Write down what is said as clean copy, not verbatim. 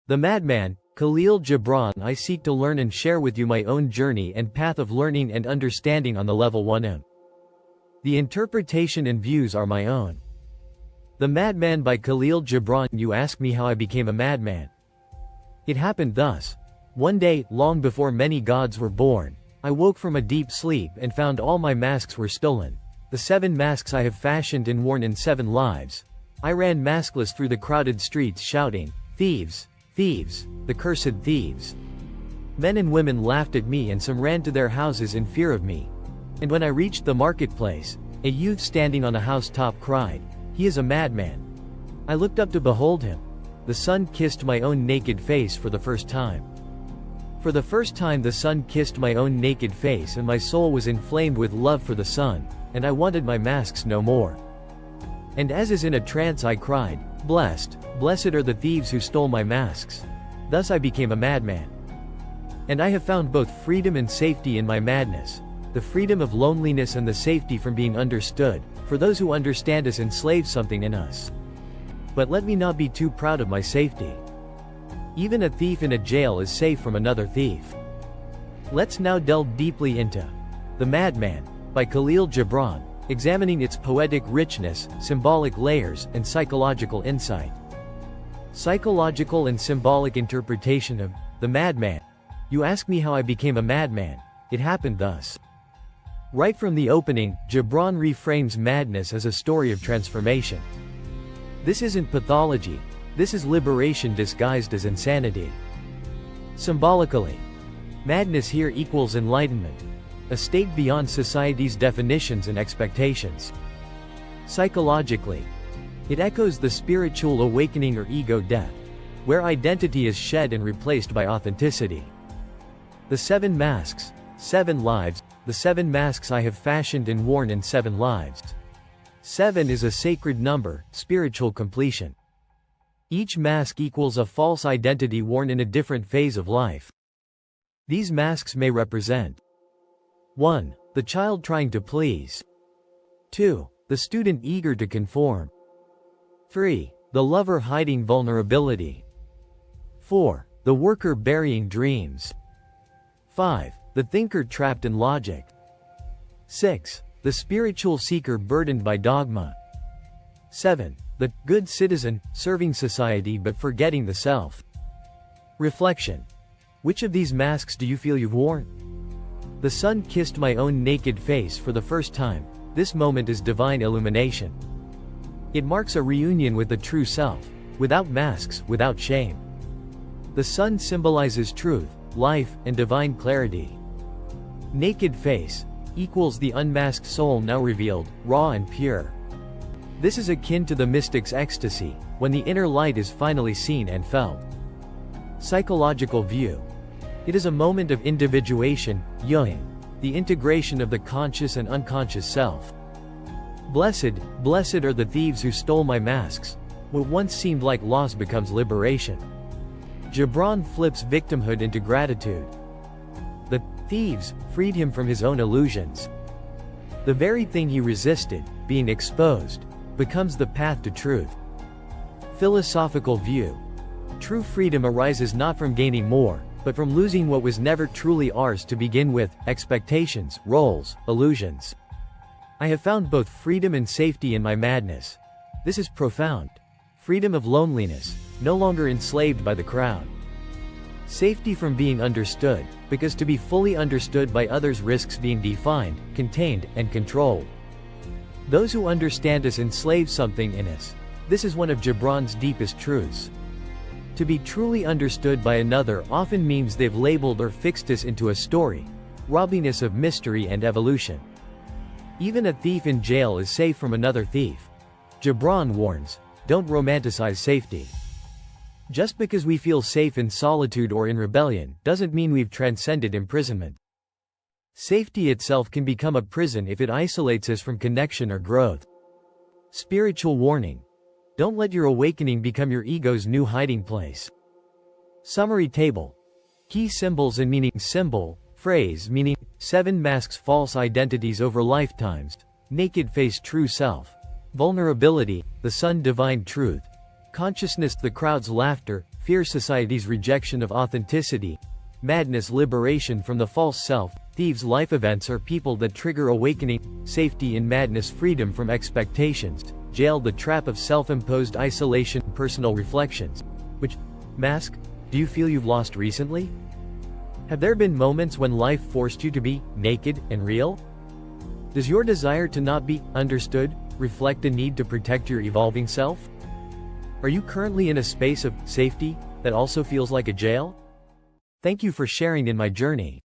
The Madman, Kahlil Gibran. I seek to learn and share with you my own journey and path of learning and understanding on the level 1M. The interpretation and views are my own. The Madman by Kahlil Gibran. You ask me how I became a madman. It happened thus. One day, long before many gods were born, I woke from a deep sleep and found all my masks were stolen. The 7 masks I have fashioned and worn in 7 lives. I ran maskless through the crowded streets shouting, "Thieves! Thieves! The cursed thieves!" Men and women laughed at me and some ran to their houses in fear of me. And when I reached the marketplace, a youth standing on a housetop cried, "He is a madman." I looked up to behold him. The sun kissed my own naked face for the first time. For the first time the sun kissed my own naked face and my soul was inflamed with love for the sun, and I wanted my masks no more. And as is in a trance I cried, "Blessed, blessed are the thieves who stole my masks." Thus I became a madman. And I have found both freedom and safety in my madness, the freedom of loneliness and the safety from being understood, for those who understand us enslave something in us. But let me not be too proud of my safety. Even a thief in a jail is safe from another thief. Let's now delve deeply into The Madman by Kahlil Gibran, examining its poetic richness, symbolic layers, and psychological insight. Psychological and symbolic interpretation of The Madman. You ask me how I became a madman. It happened thus. Right from the opening, Gibran reframes madness as a story of transformation. This isn't pathology, this is liberation disguised as insanity. Symbolically, madness here equals enlightenment, a state beyond society's definitions and expectations. Psychologically, it echoes the spiritual awakening or ego death, where identity is shed and replaced by authenticity. The 7 masks, 7 lives, the 7 masks I have fashioned and worn in 7 lives. 7 is a sacred number, spiritual completion. Each mask equals a false identity worn in a different phase of life. These masks may represent 1. The child trying to please. 2. The student eager to conform. 3. The lover hiding vulnerability. 4. The worker burying dreams. 5. The thinker trapped in logic. 6. The spiritual seeker burdened by dogma. 7. The good citizen, serving society but forgetting the self. Reflection. Which of these masks do you feel you've worn? The sun kissed my own naked face for the first time. This moment is divine illumination. It marks a reunion with the true self, without masks, without shame. The sun symbolizes truth, life, and divine clarity. Naked face equals the unmasked soul now revealed, raw and pure. This is akin to the mystic's ecstasy, when the inner light is finally seen and felt. Psychological view. It is a moment of individuation, ying, the integration of the conscious and unconscious self. Blessed, blessed are the thieves who stole my masks. What once seemed like loss becomes liberation. Gibran flips victimhood into gratitude. The thieves freed him from his own illusions. The very thing he resisted, being exposed, becomes the path to truth. Philosophical view. True freedom arises not from gaining more, but from losing what was never truly ours to begin with, expectations, roles, illusions. I have found both freedom and safety in my madness. This is profound. Freedom of loneliness, no longer enslaved by the crowd. Safety from being understood, because to be fully understood by others risks being defined, contained, and controlled. Those who understand us enslave something in us. This is one of Gibran's deepest truths. To be truly understood by another often means they've labeled or fixed us into a story, robbing us of mystery and evolution. Even a thief in jail is safe from another thief. Gibran warns, don't romanticize safety. Just because we feel safe in solitude or in rebellion, doesn't mean we've transcended imprisonment. Safety itself can become a prison if it isolates us from connection or growth. Spiritual warning. Don't let your awakening become your ego's new hiding place. Summary table. Key symbols and meaning. Symbol, phrase meaning, 7 masks false identities over lifetimes, naked face true self, vulnerability, the sun divine truth, consciousness the crowd's laughter, fear society's rejection of authenticity, madness liberation from the false self, thieves life events are people that trigger awakening, safety in madness freedom from expectations, jail the trap of self-imposed isolation personal reflections. Which mask do you feel you've lost recently? Have there been moments when life forced you to be naked and real? Does your desire to not be understood reflect a need to protect your evolving self? Are you currently in a space of safety that also feels like a jail? Thank you for sharing in my journey.